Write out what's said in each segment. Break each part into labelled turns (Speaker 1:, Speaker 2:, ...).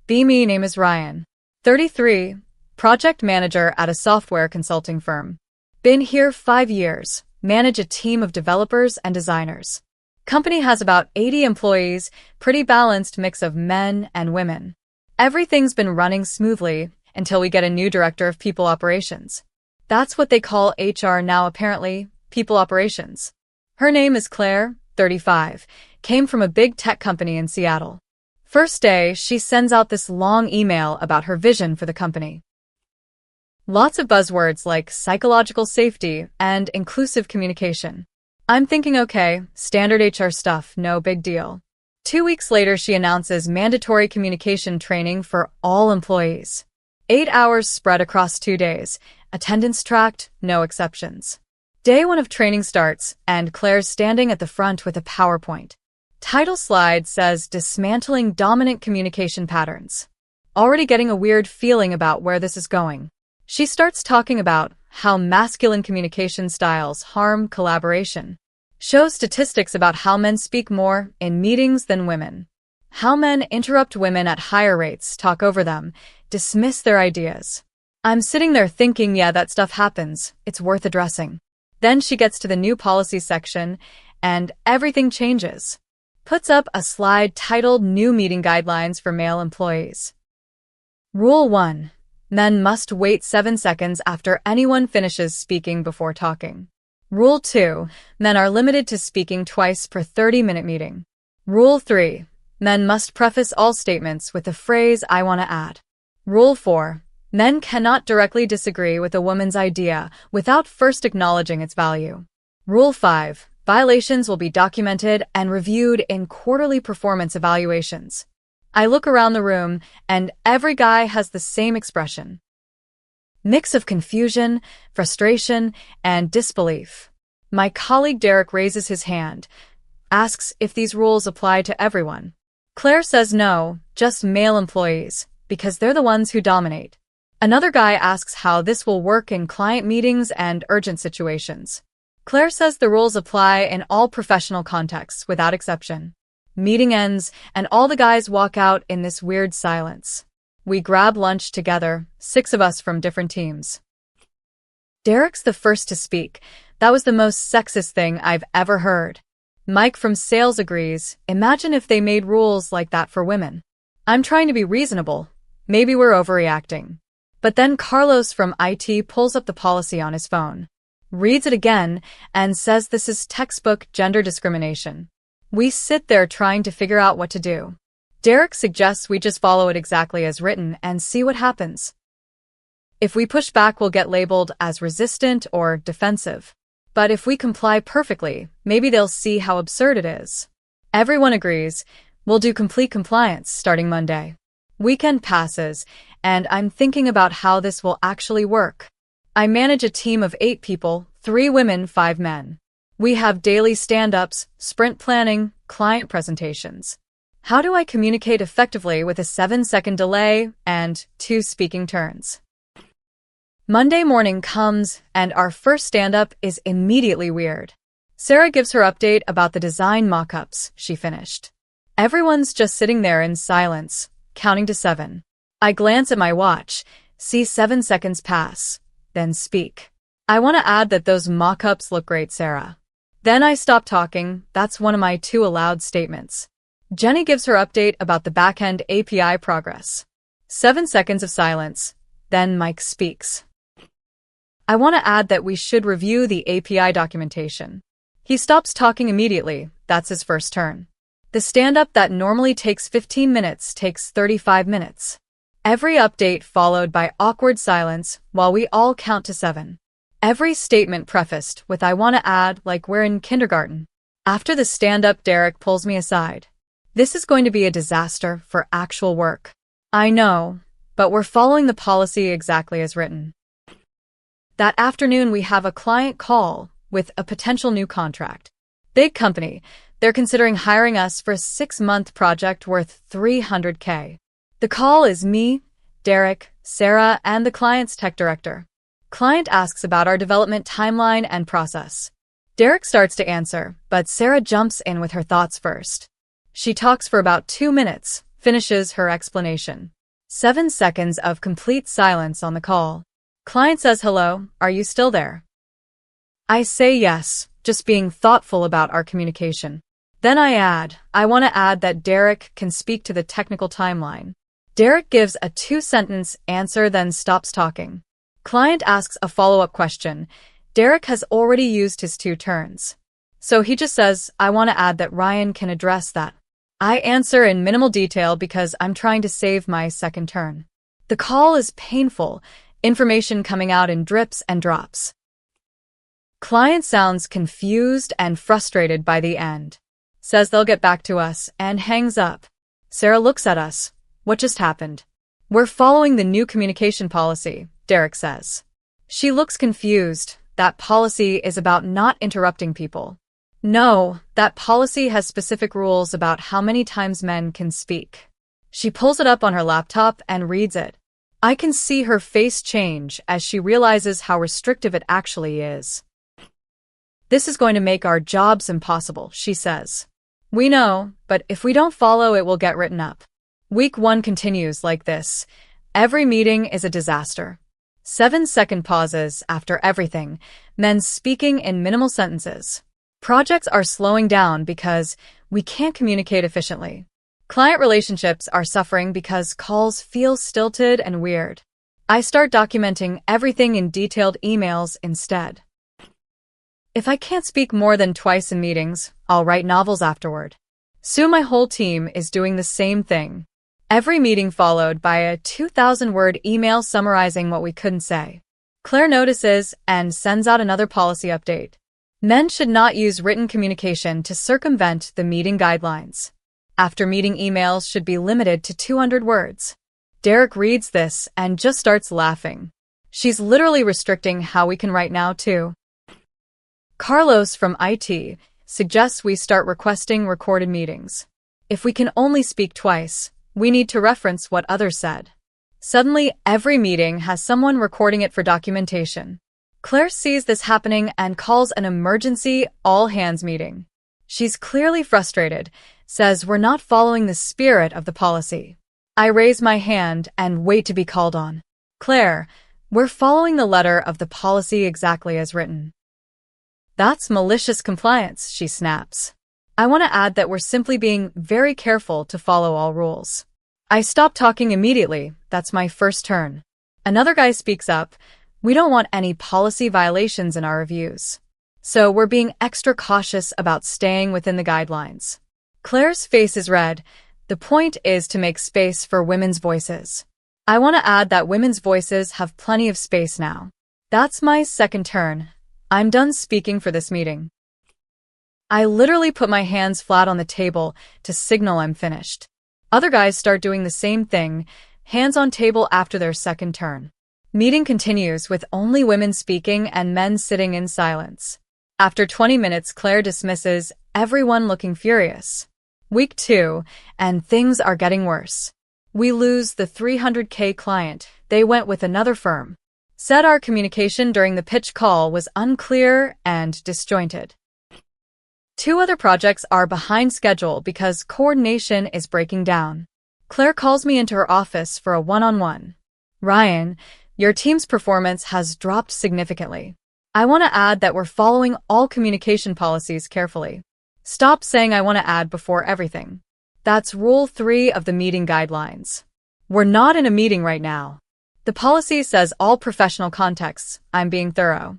Speaker 1: Be me, name is Ryan. 33, project manager at a software consulting firm. Been here 5 years, manage a team of developers and designers. Company has about 80 employees, pretty balanced mix of men and women. Everything's been running smoothly until we get a new director of people operations. That's what they call HR now apparently, people operations. Her name is Claire, 35, came from a big tech company in Seattle. First day, she sends out this long email about her vision for the company. Lots of buzzwords like psychological safety and inclusive communication. I'm thinking, okay, standard HR stuff, no big deal. 2 weeks later, she announces mandatory communication training for all employees. 8 hours spread across 2 days. Attendance tracked, no exceptions. Day 1 of training starts, and Claire's standing at the front with a PowerPoint. Title slide says Dismantling Dominant Communication Patterns. Already getting a weird feeling about where this is going. She starts talking about how masculine communication styles harm collaboration. Shows statistics about how men speak more in meetings than women. How men interrupt women at higher rates, talk over them, dismiss their ideas. I'm sitting there thinking, yeah, that stuff happens. It's worth addressing. Then she gets to the new policy section, and everything changes. Puts up a slide titled New Meeting Guidelines for Male Employees. Rule 1. Men must wait 7 seconds after anyone finishes speaking before talking. Rule 2. Men are limited to speaking twice per 30-minute meeting. Rule 3. Men must preface all statements with the phrase, I want to add. Rule 4. Men cannot directly disagree with a woman's idea without first acknowledging its value. Rule 5. Violations will be documented and reviewed in quarterly performance evaluations. I look around the room, and every guy has the same expression. Mix of confusion, frustration, and disbelief. My colleague Derek raises his hand, asks if these rules apply to everyone. Claire says no, just male employees, because they're the ones who dominate. Another guy asks how this will work in client meetings and urgent situations. Claire says the rules apply in all professional contexts without exception. Meeting ends, and all the guys walk out in this weird silence. We grab lunch together, 6 of us from different teams. Derek's the first to speak. That was the most sexist thing I've ever heard. Mike from sales agrees. Imagine if they made rules like that for women. I'm trying to be reasonable. Maybe we're overreacting. But then Carlos from IT pulls up the policy on his phone, reads it again, and says this is textbook gender discrimination. We sit there trying to figure out what to do. Derek suggests we just follow it exactly as written and see what happens. If we push back, we'll get labeled as resistant or defensive. But if we comply perfectly, maybe they'll see how absurd it is. Everyone agrees. We'll do complete compliance starting Monday. Weekend passes, and I'm thinking about how this will actually work. I manage a team of 8 people, 3 women, 5 men. We have daily stand-ups, sprint planning, client presentations. How do I communicate effectively with a 7-second delay and 2 speaking turns? Monday morning comes, and our first stand-up is immediately weird. Sarah gives her update about the design mock-ups she finished. Everyone's just sitting there in silence, counting to 7. I glance at my watch, see 7 seconds pass, then speak. I want to add that those mock-ups look great, Sarah. Then I stop talking. That's one of my 2 allowed statements. Jenny gives her update about the back-end API progress. 7 seconds of silence. Then Mike speaks. I want to add that we should review the API documentation. He stops talking immediately. That's his first turn. The stand-up that normally takes 15 minutes takes 35 minutes. Every update followed by awkward silence while we all count to 7. Every statement prefaced with I want to add like we're in kindergarten. After the stand-up, Derek pulls me aside. This is going to be a disaster for actual work. I know, but we're following the policy exactly as written. That afternoon, we have a client call with a potential new contract. Big company. They're considering hiring us for a 6-month project worth $300K. The call is me, Derek, Sarah, and the client's tech director. Client asks about our development timeline and process. Derek starts to answer, but Sarah jumps in with her thoughts first. She talks for about 2 minutes, finishes her explanation. 7 seconds of complete silence on the call. Client says hello, are you still there? I say yes, just being thoughtful about our communication. Then I want to add that Derek can speak to the technical timeline. Derek gives a 2-sentence answer then stops talking. Client asks a follow-up question. Derek has already used his 2 turns. So he just says, I want to add that Ryan can address that. I answer in minimal detail because I'm trying to save my second turn. The call is painful, information coming out in drips and drops. Client sounds confused and frustrated by the end. Says they'll get back to us and hangs up. Sarah looks at us. What just happened? We're following the new communication policy, Derek says. She looks confused. That policy is about not interrupting people. No, that policy has specific rules about how many times men can speak. She pulls it up on her laptop and reads it. I can see her face change as she realizes how restrictive it actually is. This is going to make our jobs impossible, she says. We know, but if we don't follow, it will get written up. Week 1 continues like this. Every meeting is a disaster. 7-second pauses after everything, men speaking in minimal sentences. Projects are slowing down because we can't communicate efficiently. Client relationships are suffering because calls feel stilted and weird. I start documenting everything in detailed emails instead. If I can't speak more than twice in meetings, I'll write novels afterward. Soon my whole team is doing the same thing. Every meeting followed by a 2,000-word email summarizing what we couldn't say. Claire notices and sends out another policy update. Men should not use written communication to circumvent the meeting guidelines. After-meeting emails should be limited to 200 words. Derek reads this and just starts laughing. She's literally restricting how we can write now, too. Carlos from IT suggests we start requesting recorded meetings. If we can only speak twice, we need to reference what others said. Suddenly, every meeting has someone recording it for documentation. Claire sees this happening and calls an emergency all-hands meeting. She's clearly frustrated, says we're not following the spirit of the policy. I raise my hand and wait to be called on. Claire, we're following the letter of the policy exactly as written. That's malicious compliance, she snaps. I want to add that we're simply being very careful to follow all rules. I stop talking immediately. That's my first turn. Another guy speaks up. We don't want any policy violations in our reviews. So we're being extra cautious about staying within the guidelines. Claire's face is red. The point is to make space for women's voices. I want to add that women's voices have plenty of space now. That's my second turn. I'm done speaking for this meeting. I literally put my hands flat on the table to signal I'm finished. Other guys start doing the same thing, hands on table after their second turn. Meeting continues with only women speaking and men sitting in silence. After 20 minutes, Claire dismisses, everyone looking furious. Week 2, and things are getting worse. We lose the $300K client. They went with another firm. Said our communication during the pitch call was unclear and disjointed. 2 other projects are behind schedule because coordination is breaking down. Claire calls me into her office for a one-on-one. Ryan, your team's performance has dropped significantly. I want to add that we're following all communication policies carefully. Stop saying I want to add before everything. That's Rule 3 of the meeting guidelines. We're not in a meeting right now. The policy says all professional contexts. I'm being thorough.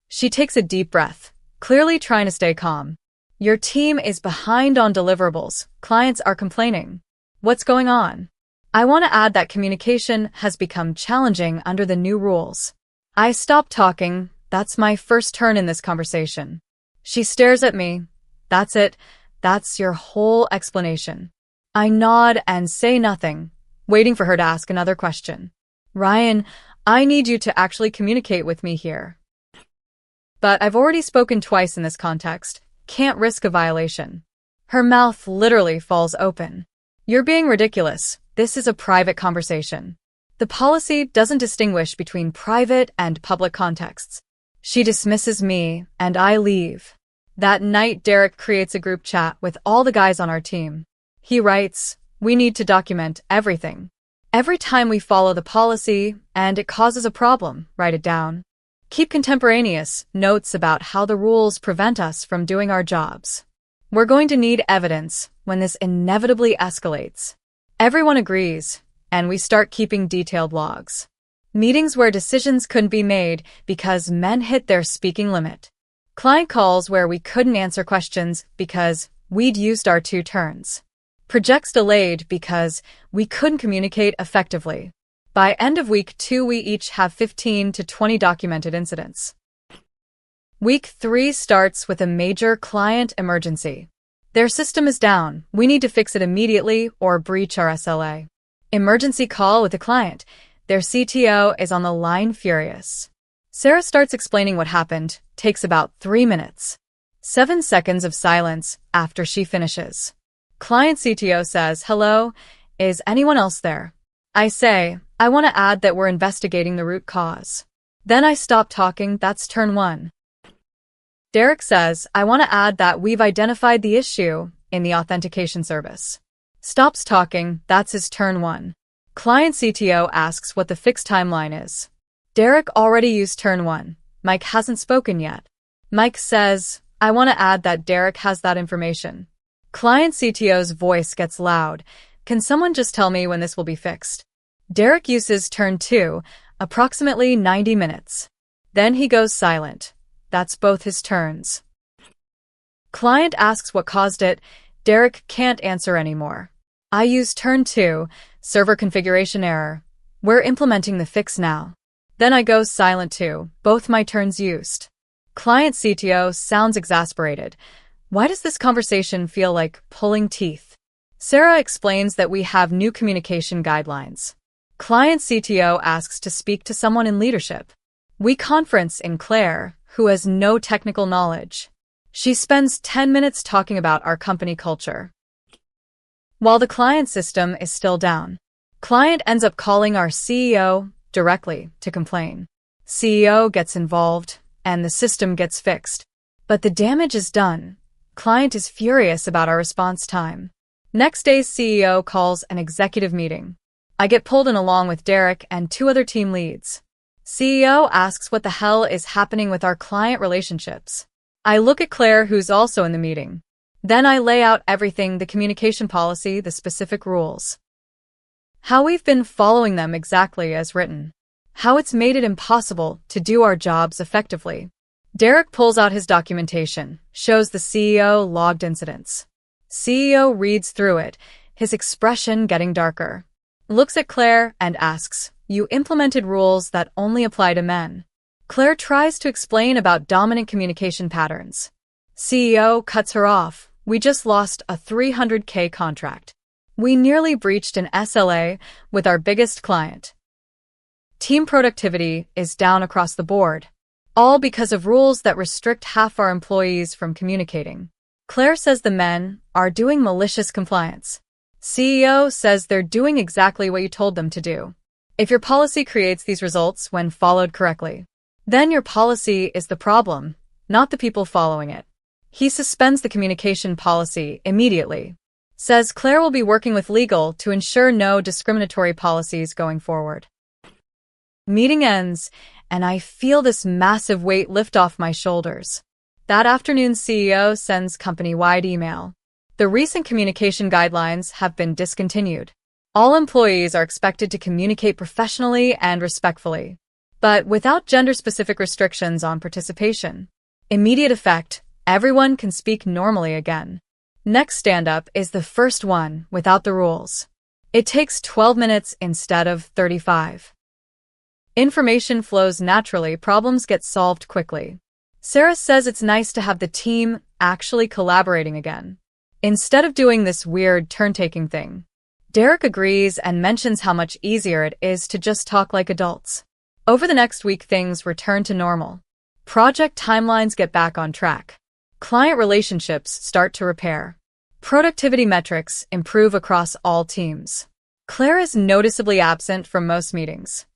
Speaker 1: She takes a deep breath, clearly trying to stay calm. Your team is behind on deliverables. Clients are complaining. What's going on? I want to add that communication has become challenging under the new rules. I stop talking. That's my first turn in this conversation. She stares at me. That's it. That's your whole explanation. I nod and say nothing, waiting for her to ask another question. Ryan, I need you to actually communicate with me here. But I've already spoken twice in this context. Can't risk a violation. Her mouth literally falls open. You're being ridiculous. This is a private conversation. The policy doesn't distinguish between private and public contexts. She dismisses me, and I leave. That night, Derek creates a group chat with all the guys on our team. He writes, we need to document everything. Every time we follow the policy and it causes a problem, write it down. Keep contemporaneous notes about how the rules prevent us from doing our jobs. We're going to need evidence when this inevitably escalates. Everyone agrees, and we start keeping detailed logs. Meetings where decisions couldn't be made because men hit their speaking limit. Client calls where we couldn't answer questions because we'd used our 2 turns. Projects delayed because we couldn't communicate effectively. By end of week 2, we each have 15 to 20 documented incidents. Week 3 starts with a major client emergency. Their system is down. We need to fix it immediately or breach our SLA. Emergency call with the client. Their CTO is on the line furious. Sarah starts explaining what happened, takes about 3 minutes. 7 seconds of silence after she finishes. Client CTO says, "Hello, is anyone else there?" I say, "I want to add that we're investigating the root cause." Then I stop talking, that's turn 1. Derek says, "I want to add that we've identified the issue in the authentication service." Stops talking, that's his turn 1. Client CTO asks what the fixed timeline is. Derek already used turn 1. Mike hasn't spoken yet. Mike says, "I want to add that Derek has that information." Client CTO's voice gets loud. "Can someone just tell me when this will be fixed?" Derek uses turn 2, approximately 90 minutes. Then he goes silent. That's both his turns. Client asks what caused it. Derek can't answer anymore. I use turn 2, server configuration error. We're implementing the fix now. Then I go silent too, both my turns used. Client CTO sounds exasperated. Why does this conversation feel like pulling teeth? Sarah explains that we have new communication guidelines. Client CTO asks to speak to someone in leadership. We conference in Claire, who has no technical knowledge. She spends 10 minutes talking about our company culture. While the client system is still down, client ends up calling our CEO directly to complain. CEO gets involved, and the system gets fixed. But the damage is done. Client is furious about our response time. Next day, CEO calls an executive meeting. I get pulled in along with Derek and 2 other team leads. CEO asks what the hell is happening with our client relationships. I look at Claire, who's also in the meeting. Then I lay out everything, the communication policy, the specific rules. How we've been following them exactly as written. How it's made it impossible to do our jobs effectively. Derek pulls out his documentation, shows the CEO logged incidents. CEO reads through it, his expression getting darker. Looks at Claire and asks, "You implemented rules that only apply to men." Claire tries to explain about dominant communication patterns. CEO cuts her off. "We just lost a $300K contract. We nearly breached an SLA with our biggest client. Team productivity is down across the board. All because of rules that restrict half our employees from communicating." Claire says the men are doing malicious compliance. CEO says they're doing exactly what you told them to do. If your policy creates these results when followed correctly, then your policy is the problem, not the people following it. He suspends the communication policy immediately. Says Claire will be working with legal to ensure no discriminatory policies going forward. Meeting ends, and I feel this massive weight lift off my shoulders. That afternoon, CEO sends company-wide email. The recent communication guidelines have been discontinued. All employees are expected to communicate professionally and respectfully, but without gender-specific restrictions on participation. Immediate effect, everyone can speak normally again. Next stand-up is the first one without the rules. It takes 12 minutes instead of 35. Information flows naturally, problems get solved quickly. Sarah says it's nice to have the team actually collaborating again, instead of doing this weird turn-taking thing. Derek agrees and mentions how much easier it is to just talk like adults. Over the next week, things return to normal. Project timelines get back on track. Client relationships start to repair. Productivity metrics improve across all teams. Claire is noticeably absent from most meetings.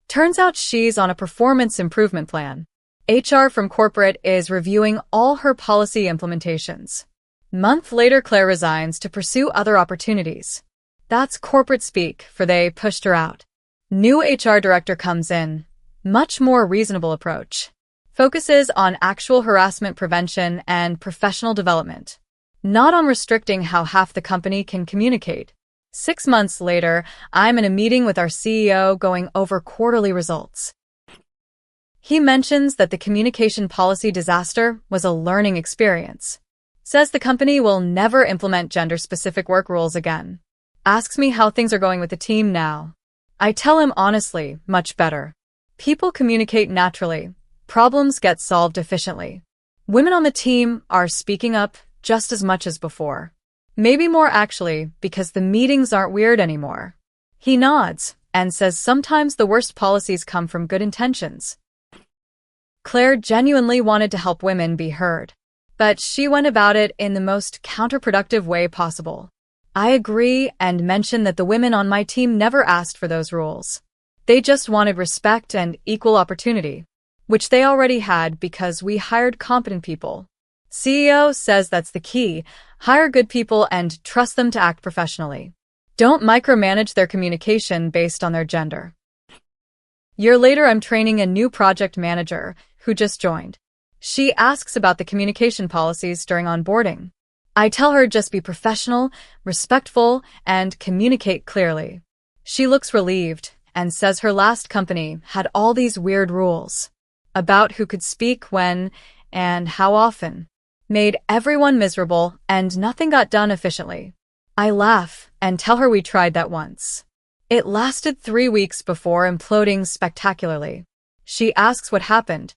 Speaker 1: Turns out she's on a performance improvement plan. HR from corporate is reviewing all her policy implementations. Month later, Claire resigns to pursue other opportunities. That's corporate speak for they pushed her out. New HR director comes in. Much more reasonable approach. Focuses on actual harassment prevention and professional development. Not on restricting how half the company can communicate. 6 months later, I'm in a meeting with our CEO going over quarterly results. He mentions that the communication policy disaster was a learning experience. Says the company will never implement gender-specific work rules again. Asks me how things are going with the team now. I tell him honestly, much better. People communicate naturally. Problems get solved efficiently. Women on the team are speaking up just as much as before. Maybe more actually, because the meetings aren't weird anymore. He nods and says sometimes the worst policies come from good intentions. Claire genuinely wanted to help women be heard, but she went about it in the most counterproductive way possible. I agree and mention that the women on my team never asked for those rules. They just wanted respect and equal opportunity, which they already had because we hired competent people. CEO says that's the key. Hire good people and trust them to act professionally. Don't micromanage their communication based on their gender. Year later, I'm training a new project manager who just joined. She asks about the communication policies during onboarding. I tell her just be professional, respectful, and communicate clearly. She looks relieved and says her last company had all these weird rules about who could speak when and how often. Made everyone miserable and nothing got done efficiently. I laugh and tell her we tried that once. It lasted 3 weeks before imploding spectacularly. She asks what happened.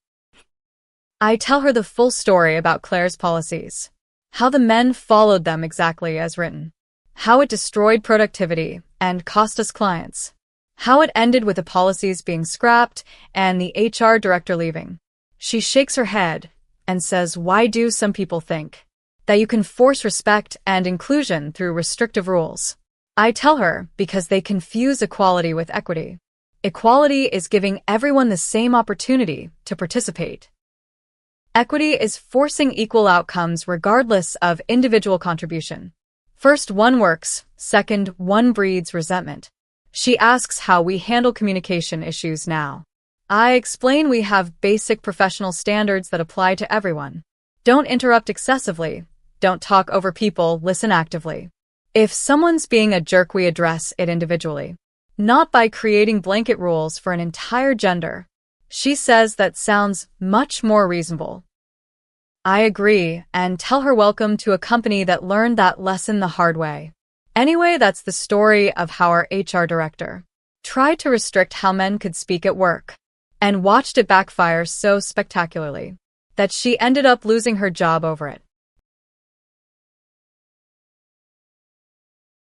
Speaker 1: I tell her the full story about Claire's policies. How the men followed them exactly as written. How it destroyed productivity and cost us clients. How it ended with the policies being scrapped and the HR director leaving. She shakes her head and says, why do some people think that you can force respect and inclusion through restrictive rules? I tell her because they confuse equality with equity. Equality is giving everyone the same opportunity to participate. Equity is forcing equal outcomes regardless of individual contribution. First, one works. Second, one breeds resentment. She asks how we handle communication issues now. I explain we have basic professional standards that apply to everyone. Don't interrupt excessively. Don't talk over people. Listen actively. If someone's being a jerk, we address it individually, not by creating blanket rules for an entire gender. She says that sounds much more reasonable. I agree and tell her welcome to a company that learned that lesson the hard way. Anyway, that's the story of how our HR director tried to restrict how men could speak at work and watched it backfire so spectacularly that she ended up losing her job over it.